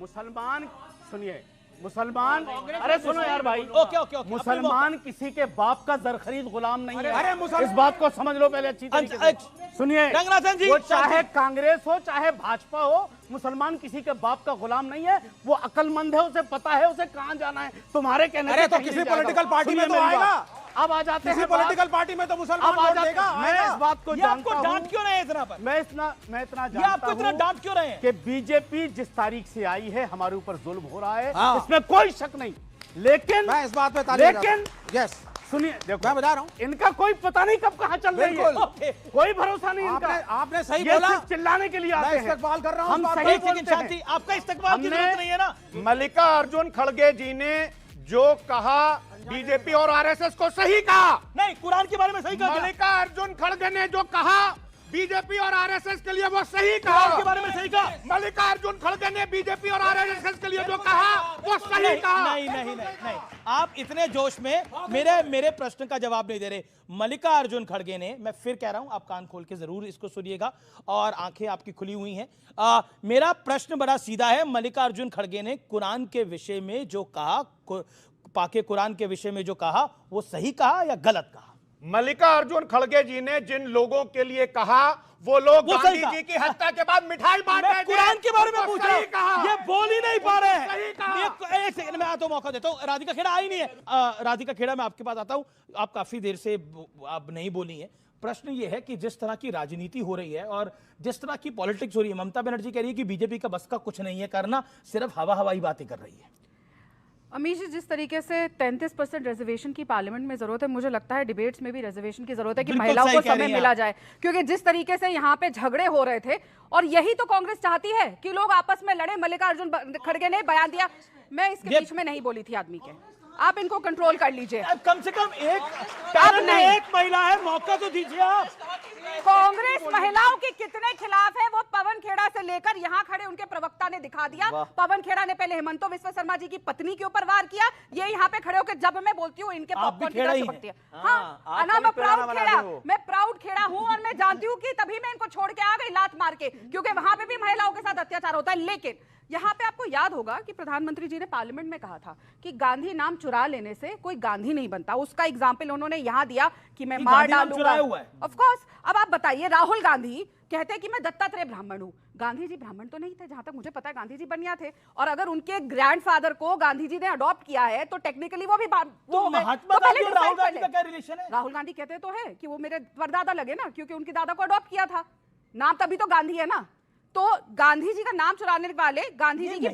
मुसलमान सुनिए, मुसलमान, अरे सुनो यार भाई, ओके मुसलमान किसी के बाप का जरखरीद गुलाम नहीं है। अरे इस बात को समझ लो पहले अच्छी तरीके से। सुनिए, रंगनाथन जी, वो चाहे कांग्रेस हो चाहे भाजपा हो, मुसलमान किसी के बाप का गुलाम नहीं है। वो अक्लमंद है, उसे पता है उसे कहां जाना है। तुम्हारे कहने अरे तो किसी पॉलिटिकल पार्टी में तो आएगा। अब आ जाते हैं पॉलिटिकल पार्टी में तो मुसलमान वोट देगा। मैं इस बात को जानता हूं, डांट क्यों रहे हैं इतना पर? मैं इतना जानता हूं, आपको इतना डांट क्यों रहे हैं कि बीजेपी जिस तारीख से आई है हमारे ऊपर जुल्म हो रहा है, हाँ। इसमें कोई शक नहीं। लेकिन मैं इस बात पे ताली लेकिन यस सुनिए, देखो मैं बता रहा हूँ, इनका कोई पता नहीं कब कहां चल रही है, कोई भरोसा नहीं इनका। आपने सही ये बोला, सिर्फ चिल्लाने के लिए आते हैं। इस्तकबाल कर रहा हूं, हम बात सही पर। बोलते हैं। आपका इस्तेमाल की जरूरत नहीं है ना। मल्लिकार्जुन खड़गे जी ने जो कहा बीजेपी और आरएसएस को सही कहा। नहीं, कुरान के बारे में सही कहा। मल्लिकार्जुन खड़गे ने जो कहा बीजेपी और आरएसएस के लिए वो सही कुरान के कहा। बारे में सही कहा। मल्लिकार्जुन खड़गे ने बीजेपी और आरएसएस के लिए जो कहा वो सही कहा। नहीं, आप इतने जोश में मेरे प्रश्न का जवाब नहीं दे रहे। मल्लिकार्जुन खड़गे ने, मैं फिर कह रहा हूं, आप कान खोल के जरूर इसको सुनिएगा और आंखें आपकी खुली हुई हैं। मेरा प्रश्न बड़ा सीधा है। मल्लिकार्जुन खड़गे ने कुरान के विषय में जो कहा, पाके कुरान के विषय में जो कहा, वो सही कहा या गलत कहा? मल्लिकार्जुन खड़गे जी ने जिन लोगों के लिए कहा वो लोग वो सही गांधी कहा। जी की हत्या के बाद मिठाई बांट मैं रहे थे। कुरान के बारे में वो पूछ रहा सही कहा। हूं। ये बोल ही नहीं पा रहे हैं। सही कहा। एक सेकंड में आता हूं, मौका देता हूं। राधिका खेड़ा आई नहीं है। राधिका खेड़ा, मैं आपके पास आता हूं। आप काफी देर से आप नहीं बोली हैं। प्रश्न ये है कि जिस तरह की राजनीति हो रही है और जिस तरह की पॉलिटिक्स हो रही है, ममता बनर्जी कह रही है कि बीजेपी का बस का कुछ नहीं है करना, सिर्फ हवाई बातें कर रही है। अमीश जी, जिस तरीके से 33% रिजर्वेशन की पार्लियामेंट में जरूरत है, मुझे लगता है डिबेट्स में भी रिजर्वेशन की जरूरत है कि बिल्कुल महिलाओं सही को कह रही समय हैं मिला आप। जाए। क्योंकि जिस तरीके से यहाँ पे झगड़े हो रहे थे, और यही तो कांग्रेस चाहती है कि लोग आपस में लड़े। मल्लिकार्जुन खड़गे ने बयान दिया, मैं इसके बीच में नहीं बोली थी आदमी के, आप इनको कंट्रोल कर लीजिए। अब कम से कम एक महिला है, मौका तो दीजिए आप। कांग्रेस महिलाओं के कितने खिलाफ है वो पवन खेड़ा से लेकर यहाँ खड़े उनके प्रवक्ता ने दिखा दिया। पवन खेड़ा ने पहले हेमंतो विश्व शर्मा जी की पत्नी के ऊपर वार किया। ये यहाँ पे खड़े होकर जब मैं बोलती हूँ इनके पॉपकॉर्न की तरह चिपकती है। हाँ, मैं प्राउड खेड़ा, मैं प्राउड खेड़ा हूँ और मैं जानती हूँ कि तभी मैं इनको छोड़ के आ गई लात मार के, क्योंकि वहां पे भी महिलाओं के साथ अत्याचार होता है। लेकिन यहाँ पे आपको याद होगा कि प्रधानमंत्री जी ने पार्लियामेंट में कहा था कि गांधी नाम चुरा लेने से कोई गांधी नहीं बनता। उसका एग्जाम्पल उन्होंने यहाँ दिया कि मैं मार डालूंगा। ऑफ कोर्स, अब आप बताइए, राहुल गांधी कहते हैं कि मैं दत्तात्रेय ब्राह्मण हूँ। गांधी जी ब्राह्मण तो नहीं थे, जहां तक मुझे पता है। गांधी जी बनिया थे, और अगर उनके ग्रैंडफादर को गांधी जी ने अडॉप्ट किया है तो टेक्निकली वो भी महात्मा गांधी और राहुल गांधी का क्या रिलेशन है? राहुल गांधी कहते तो है कि वो मेरे परदादा लगे ना, क्योंकि उनके दादा को अडॉप्ट किया था। नाम तभी तो गांधी है ना। तो गांधी जी का नाम चुराने वाले गांधी जी की